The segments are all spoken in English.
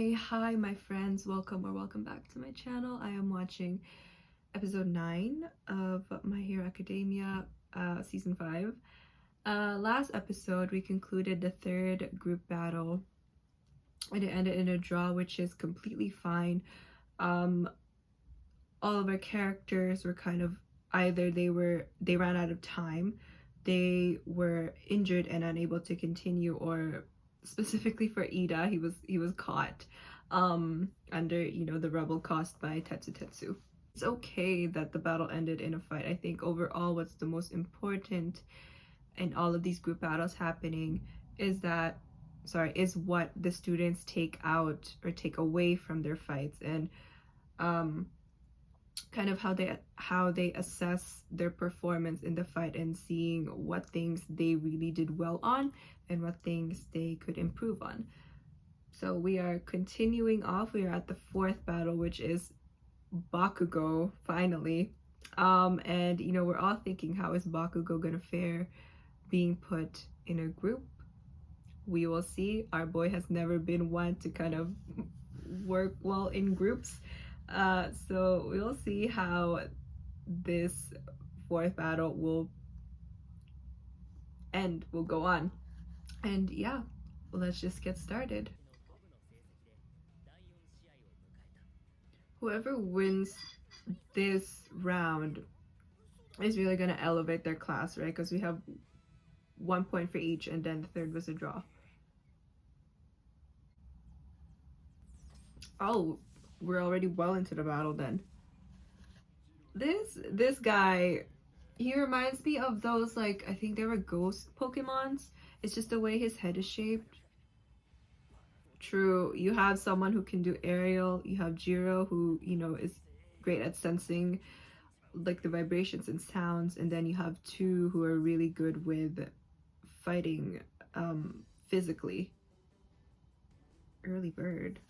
Hey, hi my friends, welcome back to my channel. I am watching episode 9 of My Hero Academia season 5. Last episode we concluded the third group battle and it ended in a draw, which is completely fine. All of our characters were kind of either they ran out of time, they were injured and unable to continue, or specifically for Ida, he was caught under the rubble caused by Tetsu. It's okay that the battle ended in a fight. I think overall what's the most important in all of these group battles happening is what the students take out or take away from their fights, and kind of how they assess their performance in the fight and seeing what things they really did well on and what things they could improve on. So we are continuing off. We are at the fourth battle, which is Bakugou, finally. And we're all thinking, how is Bakugou gonna fare being put in a group? We will see. Our boy has never been one to kind of work well in groups. So we'll see how this fourth battle will go on. And yeah, let's just get started. Whoever wins this round is really gonna elevate their class, right? Because we have 1 point for each, and then the third was a draw. Oh, we're already well into the battle then. This guy, he reminds me of those, like, I think they were ghost Pokemons. It's just the way his head is shaped. True, you have someone who can do aerial, you have Jiro who, is great at sensing like the vibrations and sounds, and then you have two who are really good with fighting physically. Early bird.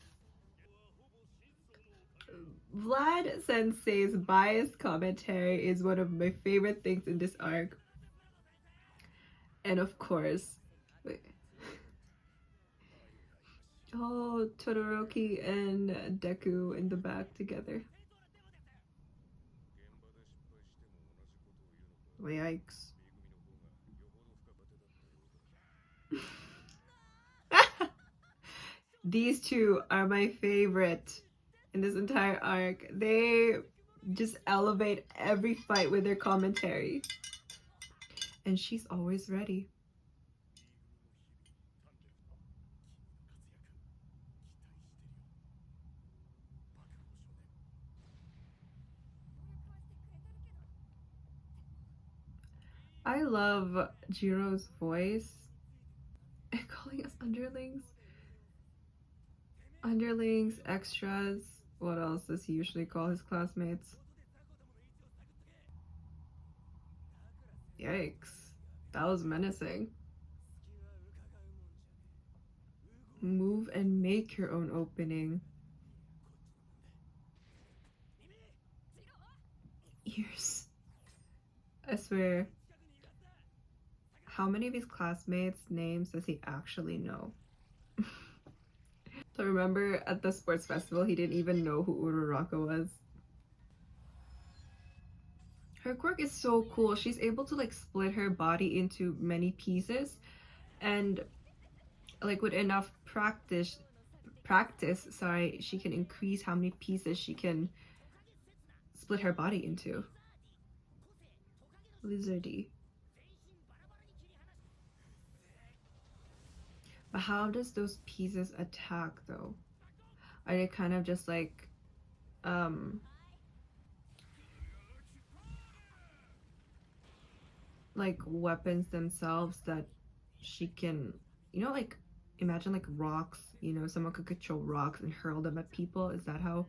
Vlad Sensei's biased commentary is one of my favorite things in this arc. And of course, wait. Oh, Todoroki and Deku in the back together. Yikes. These two are my favorite in this entire arc. They just elevate every fight with their commentary. And she's always ready. I love Jiro's voice. And calling us underlings. Underlings, extras. What else does he usually call his classmates? Yikes. That was menacing. Move and make your own opening. Ears. I swear. How many of his classmates' names does he actually know? So remember at the sports festival, he didn't even know who Uraraka was. Her quirk is so cool. She's able to like split her body into many pieces, and like with enough practice, she can increase how many pieces she can split her body into. Lizardy. But how does those pieces attack though? Are they kind of just like weapons themselves that she can, like imagine like rocks, someone could control rocks and hurl them at people? Is that how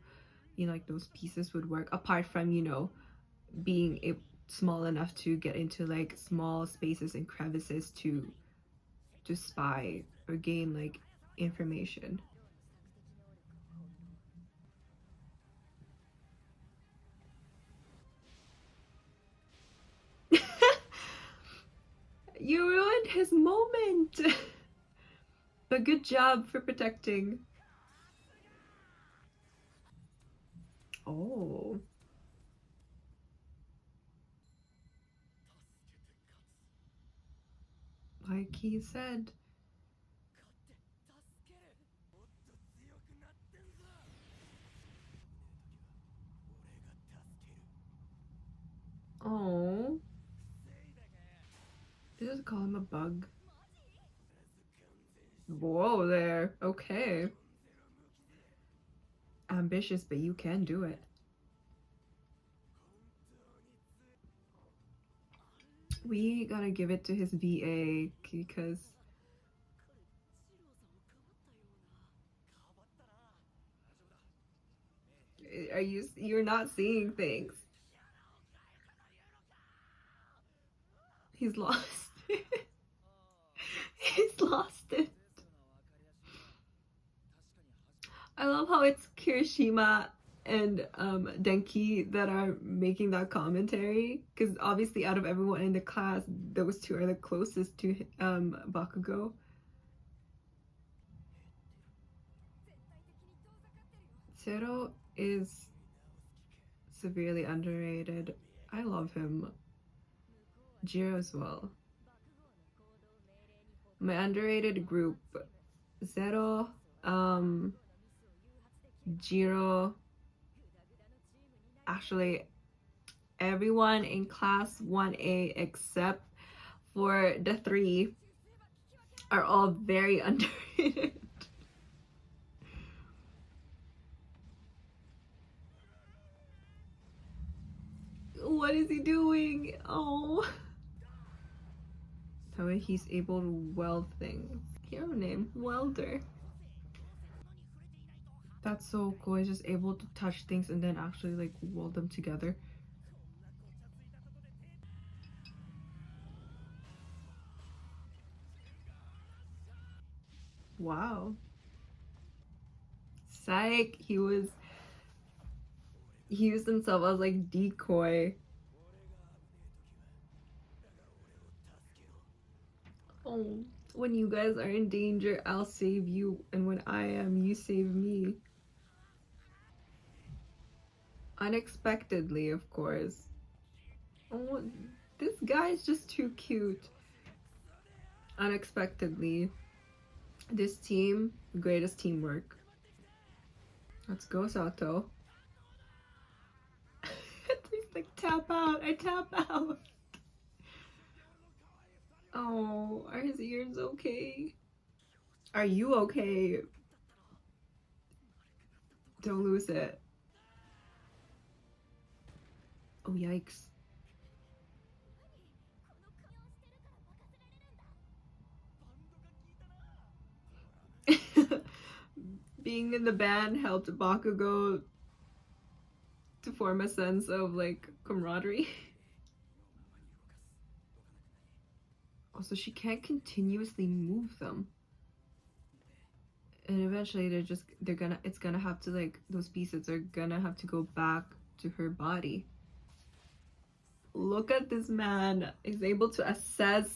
like those pieces would work, apart from being small enough to get into like small spaces and crevices to spy or gain like information? You ruined his moment. But good job for protecting. Oh. Like he said. Oh. They just call him a bug. Whoa there. Okay. Ambitious, but you can do it. We gotta give it to his VA because you're not seeing things. He's lost. He's lost it. I love how it's Kirishima and Denki that are making that commentary, because obviously out of everyone in the class, those two are the closest to Bakugou. Zero is severely underrated. I love him. Jiro as well. My underrated group: Zero, Jiro. Actually, everyone in class 1A except for the three are all very underrated. What is he doing? Oh. How he's able to weld things. Hero name, Welder. That's so cool. He's just able to touch things and then actually like weld them together. Wow. Psych. He used himself as like decoy. Oh, when you guys are in danger, I'll save you, and when I am, you save me. Unexpectedly, of course. Oh, this guy's just too cute. Unexpectedly. This team, greatest teamwork. Let's go, Sato. He's like, tap out, I tap out. Oh, are his ears okay? Are you okay? Don't lose it. Oh, yikes. Being in the band helped Bakugou to form a sense of like camaraderie. Also, she can't continuously move them. And eventually it's gonna have to like, those pieces are gonna have to go back to her body. Look at this man. He's able to assess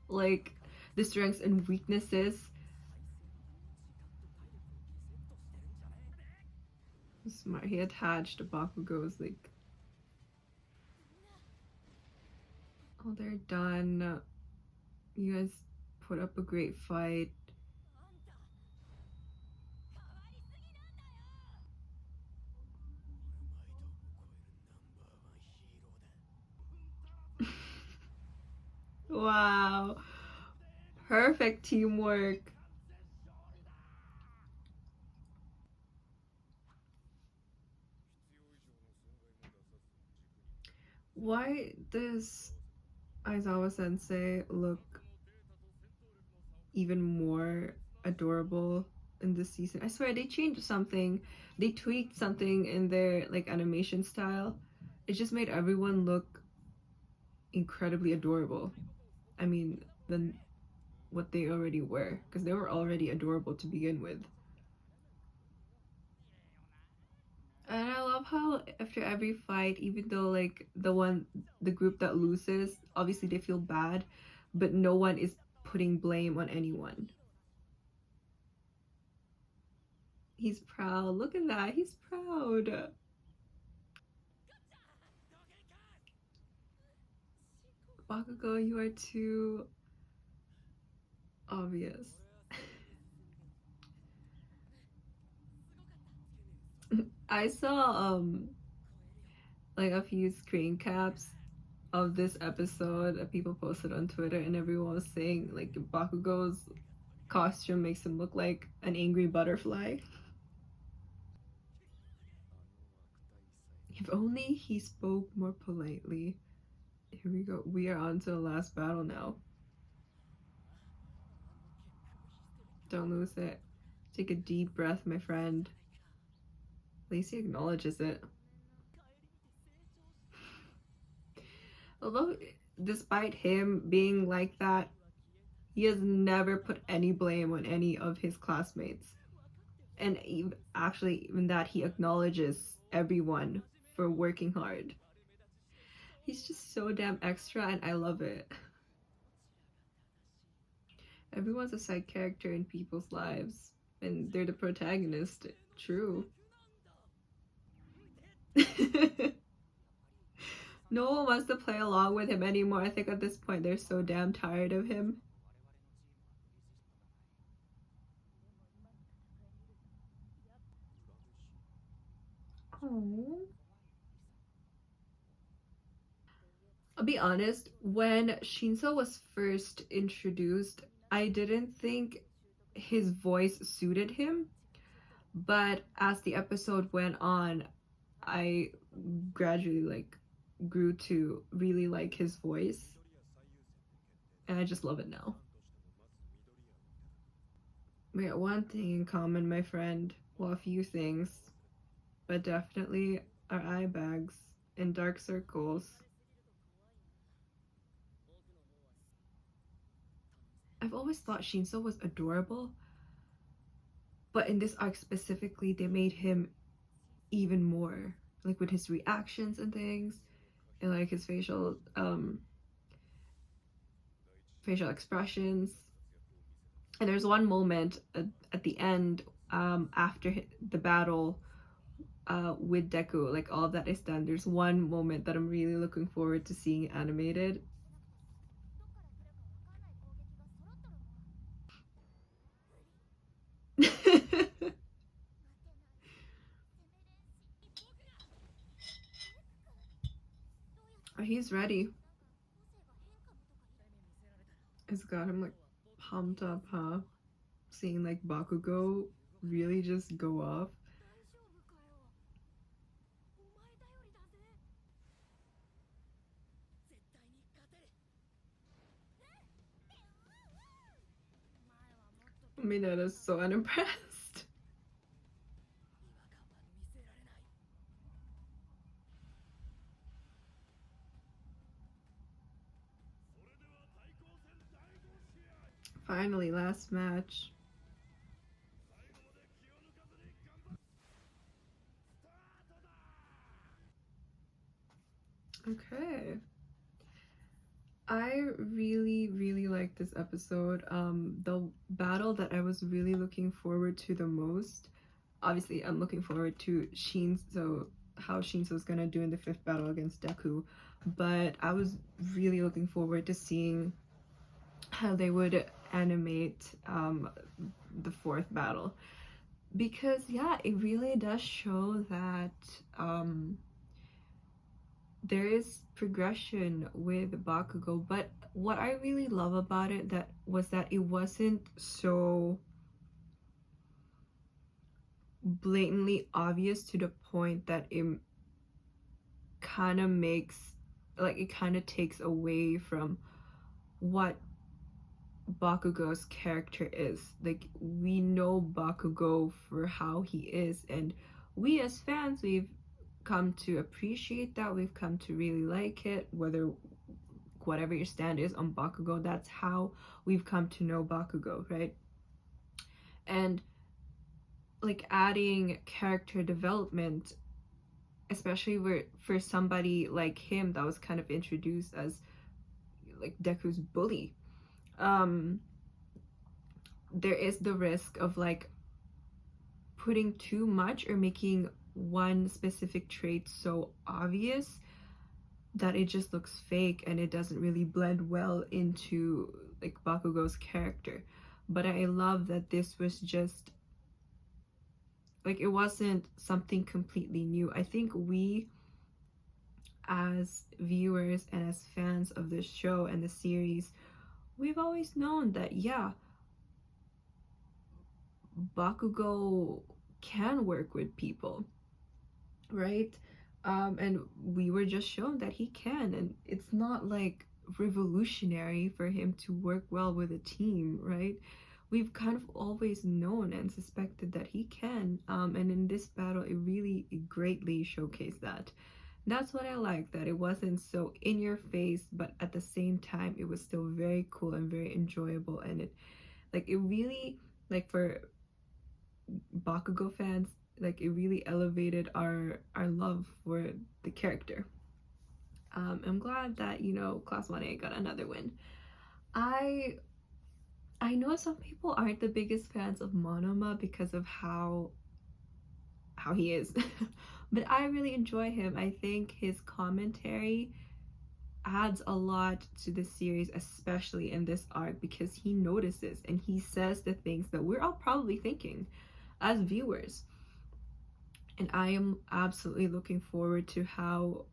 like the strengths and weaknesses. Smart. He attached Bakugou's like, oh, they're done. You guys put up a great fight. Wow. Perfect teamwork. Why does Aizawa sensei look even more adorable in this season? I swear they changed something. They tweaked something in their like animation style. It just made everyone look incredibly adorable. I mean, than what they already were, because they were already adorable to begin with. And I love how after every fight, even though like the group that loses, obviously they feel bad, but no one is putting blame on anyone. He's proud. Look at that. He's proud. Bakugou, you are too obvious. I saw like a few screen caps of this episode that people posted on Twitter, and everyone was saying like Bakugou's costume makes him look like an angry butterfly. If only he spoke more politely. Here we go. We are on to the last battle now. Don't lose it. Take a deep breath, my friend. At least he acknowledges it. Although, despite him being like that, he has never put any blame on any of his classmates. And even that, he acknowledges everyone for working hard. He's just so damn extra, and I love it. Everyone's a side character in people's lives, and they're the protagonist. True. No one wants to play along with him anymore. I think at this point they're so damn tired of him. Oh. I'll be honest, when Shinso was first introduced, I didn't think his voice suited him, but as the episode went on, I gradually grew to really like his voice, and I just love it now. We got one thing in common, my friend. Well, a few things, but definitely our eye bags and dark circles. I've always thought Shinso was adorable, but in this arc specifically, they made him even more, like with his reactions and things, and like his facial expressions. And there's one moment at the end, after the battle with Deku, like all of that is done, there's one moment that I'm really looking forward to seeing animated. He's ready. It's got him like pumped up, huh? Seeing like Bakugou really just go off. Minato is so unimpressed. Finally, last match. Okay. I really like this episode. The battle that I was really looking forward to the most, obviously I'm looking forward to Shinso, how Shinso's gonna do in the 5th battle against Deku, but I was really looking forward to seeing how they would animate the 4th battle, because yeah, it really does show that there is progression with Bakugou, but what I really love about it was that it wasn't so blatantly obvious to the point that it kind of takes away from what Bakugou's character is. Like, we know Bakugou for how he is, and we as fans, we've come to appreciate that. We've come to really like it. Whatever your stand is on Bakugou, that's how we've come to know Bakugou, right? And like adding character development, especially for somebody like him that was kind of introduced as like Deku's bully, there is the risk of like putting too much or making one specific trait so obvious that it just looks fake and it doesn't really blend well into like Bakugou's character. But I love that this was just like, it wasn't something completely new. I think we as viewers and as fans of this show and the series, we've always known that, yeah, Bakugou can work with people, right? And we were just shown that he can, and it's not like revolutionary for him to work well with a team, right? We've kind of always known and suspected that he can, and in this battle, it greatly showcased that. That's what I like, that it wasn't so in your face, but at the same time, it was still very cool and very enjoyable, and it really, like, for Bakugou fans, like, it really elevated our love for the character. I'm glad that, you know, Class 1A got another win. I know some people aren't the biggest fans of Monoma because of how he is, but I really enjoy him. I think his commentary adds a lot to the series, especially in this arc, because he notices and he says the things that we're all probably thinking as viewers. And I am absolutely looking forward to how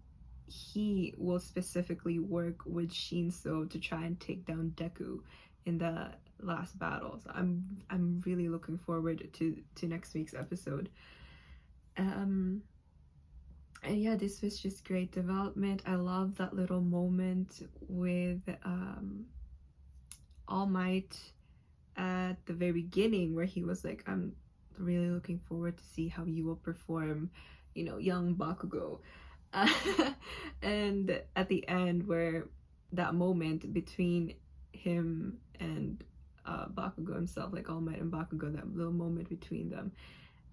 he will specifically work with Shinso to try and take down Deku in the last battle. So I'm really looking forward to next week's episode. And yeah, this was just great development. I love that little moment with All Might at the very beginning where he was like, I'm really looking forward to see how you will perform, you know, young Bakugou. And at the end, where that moment between him and Bakugou himself, like All Might and Bakugou, that little moment between them.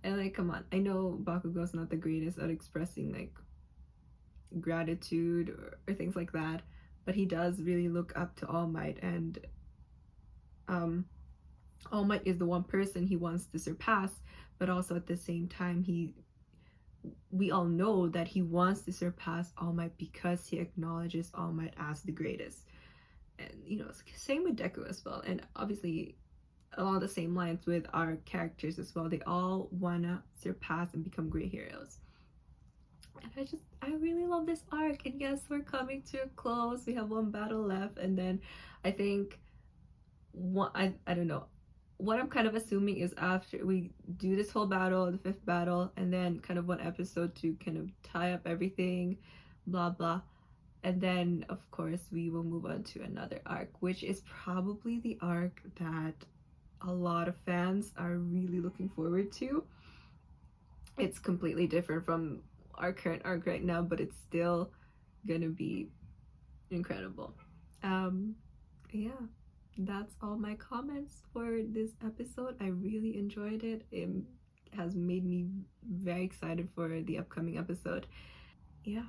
And like, come on, I know Bakugou's not the greatest at expressing like gratitude or things like that, but he does really look up to All Might, and All Might is the one person he wants to surpass, but also at the same time, we all know that he wants to surpass All Might because he acknowledges All Might as the greatest. And you know, same with Deku as well, and obviously along the same lines with our characters as well. They all wanna surpass and become great heroes. And I really love this arc. And yes, we're coming to a close. We have one battle left, and then I think I don't know. What I'm kind of assuming is after we do this whole battle, the fifth battle, and then kind of one episode to kind of tie up everything, blah blah. And then of course we will move on to another arc, which is probably the arc that a lot of fans are really looking forward to. It's completely different from our current arc right now, but it's still gonna be incredible. Yeah, that's all my comments for this episode. I really enjoyed it. It has made me very excited for the upcoming episode. Yeah.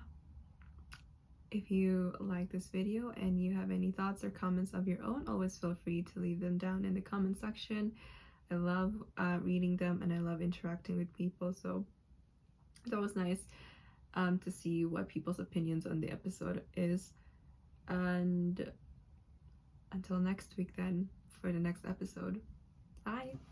If you like this video and you have any thoughts or comments of your own, always feel free to leave them down in the comment section. I love reading them and I love interacting with people, so it's always nice to see what people's opinions on the episode is. And until next week then, for the next episode, bye!